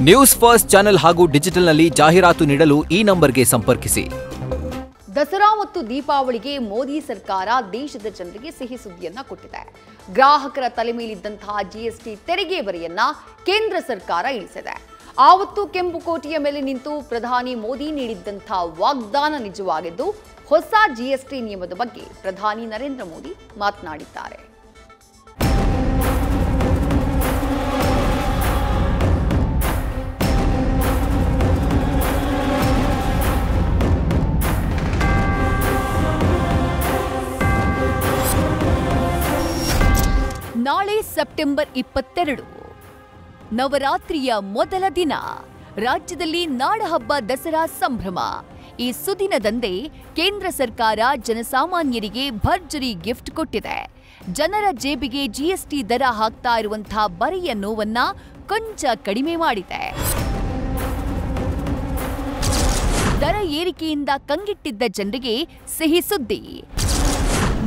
News first channel ಹಾಗೂ ಡಿಜಿಟಲ್ನಲ್ಲಿ ಜಾಹೀರಾತು ನೀಡಲು ಈ ನಂಬರ್ಗೆ ಸಂಪರ್ಕಿಸಿ. ದಸರಾ ಮತ್ತು ದೀಪಾವಳಿಗೆ ಮೋದಿ ಸರ್ಕಾರ ದೇಶದ ಜನರಿಗೆ ಸಿಹಿ ಸುದ್ದಿಯನ್ನ ಕೊಟ್ಟಿದೆ. ಗ್ರಾಹಕರ ತಲೆ ಮೇಲಿದ್ದಂತಹ ಜಿಎಸ್ಟಿ ತೆರಿಗೆ ಬರೆಯನ್ನ ಕೇಂದ್ರ ಸರ್ಕಾರ ಇಳಿಸಿದೆ. ಆವತ್ತು ಕೆಂಪುಕೋಟೆಯ ಮೇಲೆ ನಿಂತು ಪ್ರಧಾನಿ ಮೋದಿ ನೀಡಿದ್ದಂತಹ ವಾಗ್ದಾನ ನಿಜವಾಗಿದ್ದು, ಹೊಸ ಜಿಎಸ್ಟಿ ನಿಯಮದ ಬಗ್ಗೆ ಪ್ರಧಾನಿ ನರೇಂದ್ರ ಮೋದಿ ಮಾತನಾಡಿದ್ದಾರೆ. ನಾಳೆ ಸೆಪ್ಟೆಂಬರ್ 22 ನವರಾತ್ರಿಯ ಮೊದಲ ದಿನ. ರಾಜ್ಯದಲ್ಲಿ ನಾಡಹಬ್ಬ ದಸರಾ ಸಂಭ್ರಮ. ಈ ಸುದಿನದಂದೇ ಕೇಂದ್ರ ಸರ್ಕಾರ ಜನಸಾಮಾನ್ಯರಿಗೆ ಭರ್ಜರಿ ಗಿಫ್ಟ್ ಕೊಟ್ಟಿದೆ. ಜನರ ಜೇಬಿಗೆ ಜಿಎಸ್ಟಿ ದರ ಹಾಕ್ತಾ ಇರುವಂತಹ ಬರೆಯ ನೋವನ್ನ ಕೊಂಚ ಕಡಿಮೆ ಮಾಡಿದೆ. ದರ ಏರಿಕೆಯಿಂದ ಕಂಗೆಟ್ಟಿದ್ದ ಜನರಿಗೆ ಸಿಹಿ ಸುದ್ದಿ.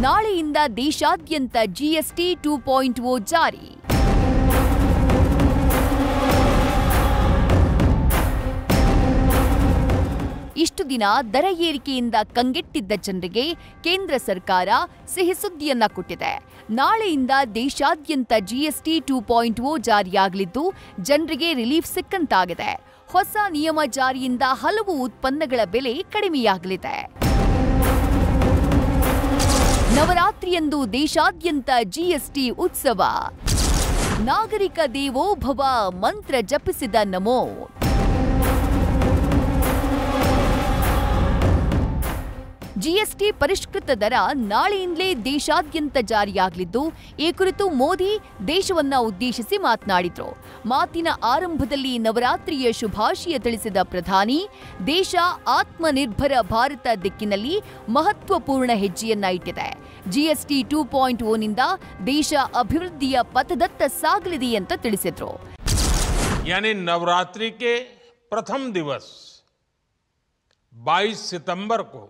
ನಾಳೆಯಿಂದ ದೇಶಾದ್ಯಂತ ಜಿಎಸ್ಟಿ 2.0 ಜಾರಿ. ಇಷ್ಟು ದಿನ ದರ ಏರಿಕೆಯಿಂದ ಕಂಗೆಟ್ಟಿದ್ದ ಜನರಿಗೆ ಕೇಂದ್ರ ಸರ್ಕಾರ ಸಿಹಿ ಸುದ್ದಿಯನ್ನ ಕೊಟ್ಟಿದೆ. ನಾಳೆಯಿಂದ ದೇಶಾದ್ಯಂತ ಜಿಎಸ್ಟಿ 2.0 ಜಾರಿಯಾಗಲಿದ್ದು, ಜನರಿಗೆ ರಿಲೀಫ್ ಸಿಕ್ಕಂತಾಗಿದೆ. ಹೊಸ ನಿಯಮ ಜಾರಿಯಿಂದ ಹಲವು ಉತ್ಪನ್ನಗಳ ಬೆಲೆ ಕಡಿಮೆಯಾಗಲಿದೆ. ನವರಾತ್ರಿಯಂದು ದೇಶಾದ್ಯಂತ ಜಿಎಸ್ಟಿ ಉತ್ಸವ. ನಾಗರಿಕ ದೇವೋಭವ ಮಂತ್ರ ಜಪಿಸಿದ ನಮೋ. ಜಿಎಸ್ಟಿ ಪರಿಷ್ಕೃತ ದರ ನಾಳೆಯಿಂದಲೇ ದೇಶಾದ್ಯಂತ ಜಾರಿಯಾಗಲಿದ್ದು, ಈ ಕುರಿತು ಮೋದಿ ದೇಶವನ್ನ ಉದ್ದೇಶಿಸಿ ಮಾತನಾಡಿದ್ರು. ಮಾತಿನ ಆರಂಭದಲ್ಲಿ ನವರಾತ್ರಿಯ ಶುಭಾಶಯ ತಿಳಿಸಿದ ಪ್ರಧಾನಿ, ದೇಶ ಆತ್ಮನಿರ್ಭರ ಭಾರತ ದಿಕ್ಕಿನಲ್ಲಿ ಮಹತ್ವಪೂರ್ಣ ಹೆಜ್ಜೆಯನ್ನ ಇಟ್ಟಿದೆ. ಜಿಎಸ್ಟಿ 2.0 ನಿಂದ ದೇಶ ಅಭಿವೃದ್ಧಿಯ ಪಥದತ್ತ ಸಾಗಲಿದೆ ಅಂತ ತಿಳಿಸಿದ್ರು. यानी नवरात्रि के प्रथम दिवस 22 सितंबर को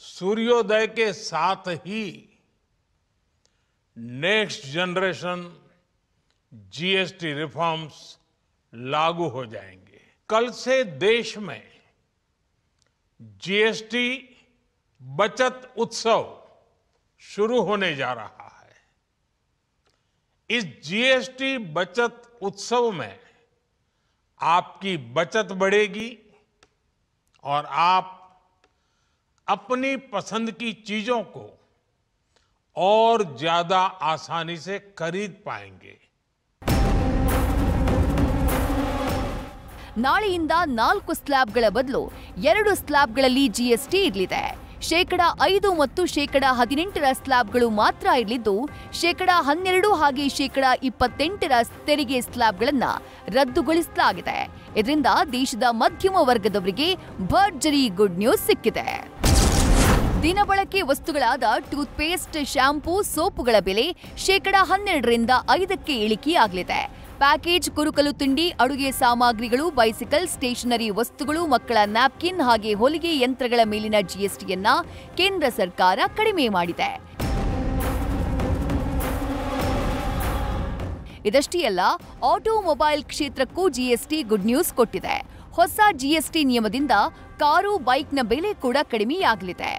सूर्योदय के साथ ही नेक्स्ट जनरेशन जीएसटी रिफॉर्म्स लागू हो जाएंगे. कल से देश में जीएसटी बचत उत्सव शुरू होने जा रहा है. इस जीएसटी बचत उत्सव में आपकी बचत बढ़ेगी और आप अपनी पसंद की चीजों को और ज्यादा आसानी से खरीद पाएंगे. ನಾಳೆಯಿಂದ 4 ಸ್ಲ್ಯಾಬ್ಗಳ ಬದಲು 2 ಸ್ಲ್ಯಾಬ್ಗಳಲ್ಲಿ ಜಿಎಸ್ಟಿ ಇರಲಿದೆ. 5% ಮತ್ತು 18% ಸ್ಲ್ಯಾಬ್ಗಳು ಮಾತ್ರ ಇರಲಿದ್ದು, 12% ಹಾಗೆ 28% ತೆರಿಗೆ ಸ್ಲ್ಯಾಬ್ಗಳನ್ನು ರದ್ದುಗೊಳಿಸಲಾಗಿದೆ. ಇದರಿಂದ ದೇಶದ ಮಧ್ಯಮ ವರ್ಗದವರಿಗೆ ಭರ್ಜರಿ ಗುಡ್ ನ್ಯೂಸ್ ಸಿಕ್ಕಿದೆ. ದಿನಬಳಕೆ ವಸ್ತುಗಳಾದ ಟೂತ್ಪೇಸ್ಟ್, ಶಾಂಪೂ, ಸೋಪುಗಳ ಬೆಲೆ 12% 5% ಇಳಿಕೆಯಾಗಲಿದೆ. ಪ್ಯಾಕೇಜ್ ಕುರುಕಲು ತಿಂಡಿ, ಅಡುಗೆ ಸಾಮಗ್ರಿಗಳು, ಬೈಸಿಕಲ್, ಸ್ಟೇಷನರಿ ವಸ್ತುಗಳು, ಮಕ್ಕಳ ನ್ಯಾಪ್ಕಿನ್ ಹಾಗೆ ಹೊಲಿಗೆ ಯಂತ್ರಗಳ ಮೇಲಿನ ಜಿಎಸ್ಟಿಯನ್ನ ಕೇಂದ್ರ ಸರ್ಕಾರ ಕಡಿಮೆ ಮಾಡಿದೆ. ಇದಷ್ಟೇ ಅಲ್ಲ, ಆಟೋಮೊಬೈಲ್ ಕ್ಷೇತ್ರಕ್ಕೂ ಜಿಎಸ್ಟಿ ಗುಡ್ ನ್ಯೂಸ್ ಕೊಟ್ಟಿದೆ. ಹೊಸ ಜಿಎಸ್ಟಿ ನಿಯಮದಿಂದ ಕಾರು, ಬೈಕ್ನ ಬೆಲೆ ಕೂಡ ಕಡಿಮೆಯಾಗಲಿದೆ.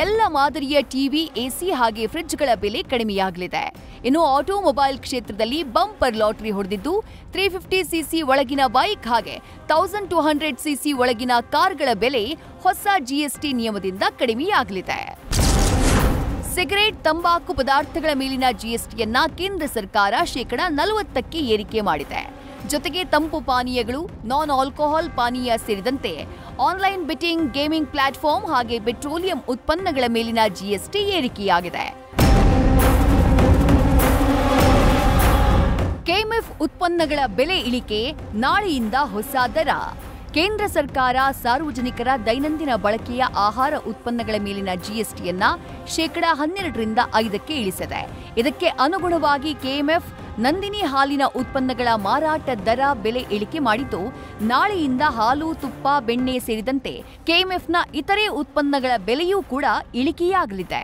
ಎಲ್ಲ ಮಾದರಿಯ ಟಿವಿ, ಎಸಿ ಹಾಗೆ ಫ್ರಿಡ್ಜ್ಗಳ ಬೆಲೆ ಕಡಿಮೆಯಾಗಲಿದೆ. ಇನ್ನು ಆಟೋಮೊಬೈಲ್ ಕ್ಷೇತ್ರದಲ್ಲಿ ಬಂಪರ್ ಲಾಟರಿ ಹೊಡೆದಿದ್ದು, 350cc ಒಳಗಿನ ಬೈಕ್ ಹಾಗೆ 1200cc ಒಳಗಿನ ಕಾರ್ಗಳ ಬೆಲೆ ಹೊಸ ಜಿಎಸ್ಟಿ ನಿಯಮದಿಂದ ಕಡಿಮೆಯಾಗಲಿದೆ. ಸಿಗರೇಟ್, ತಂಬಾಕು ಪದಾರ್ಥಗಳ ಮೇಲಿನ ಜಿಎಸ್ಟಿಯನ್ನ ಕೇಂದ್ರ ಸರ್ಕಾರ 40% ಏರಿಕೆ ಮಾಡಿದೆ. ಜೊತೆಗೆ ತಂಪು ಪಾನೀಯಗಳು, ನಾನ್ ಆಲ್ಕೋಹಾಲ್ ಪಾನೀಯ ಸೇರಿದಂತೆ ಆನ್ಲೈನ್ ಬೆಟ್ಟಿಂಗ್, ಗೇಮಿಂಗ್ ಪ್ಲಾಟ್ಫಾರ್ಮ್ ಹಾಗೆ ಪೆಟ್ರೋಲಿಯಂ ಉತ್ಪನ್ನಗಳ ಮೇಲಿನ ಜಿಎಸ್ಟಿ ಏರಿಕೆಯಾಗಿದೆ. ಕೆಎಂಎಫ್ ಉತ್ಪನ್ನಗಳ ಬೆಲೆ ಇಳಿಕೆ, ನಾಳೆಯಿಂದ ಹೊಸ ದರ. ಕೇಂದ್ರ ಸರ್ಕಾರ ಸಾರ್ವಜನಿಕರ ದೈನಂದಿನ ಬಳಕೆಯ ಆಹಾರ ಉತ್ಪನ್ನಗಳ ಮೇಲಿನ ಜಿಎಸ್ಟಿಯನ್ನ 12% 5% ಇಳಿಸಿದೆ. ಇದಕ್ಕೆ ಅನುಗುಣವಾಗಿ ಕೆಎಂಎಫ್ ನಂದಿನಿ ಹಾಲಿನ ಉತ್ಪನ್ನಗಳ ಮಾರಾಟ ದರ ಬೆಲೆ ಇಳಿಕೆ ಮಾಡಿದ್ದು, ನಾಳೆಯಿಂದ ಹಾಲು, ತುಪ್ಪ, ಬೆಣ್ಣೆ ಸೇರಿದಂತೆ ಕೆಎಂಎಫ್ನ ಇತರೆ ಉತ್ಪನ್ನಗಳ ಬೆಲೆಯೂ ಕೂಡ ಇಳಿಕೆಯಾಗಲಿದೆ.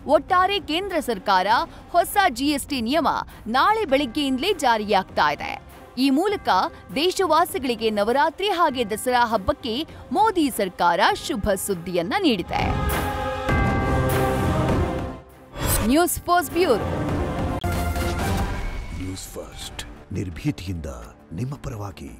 ಒಟ್ಟಾರೆ ಕೇಂದ್ರ ಸರ್ಕಾರ ಹೊಸ ಜಿಎಸ್ಟಿ ನಿಯಮ ನಾಳೆ ಬೆಳಗ್ಗೆಯಿಂದಲೇ ಜಾರಿಯಾಗ್ತಾ ಇದೆ. ಈ ಮೂಲಕ ದೇಶವಾಸಿಗಳಿಗೆ ನವರಾತ್ರಿ ಹಾಗೆ ದಸರಾ ಹಬ್ಬಕ್ಕೆ ಮೋದಿ ಸರ್ಕಾರ ಶುಭ ಸುದ್ದಿಯನ್ನ ನೀಡಿದೆ. News first bureau. News first ನಿರ್ಭೀತಿಯಿಂದ ನಿಮ್ಮ ಪರವಾಗಿ.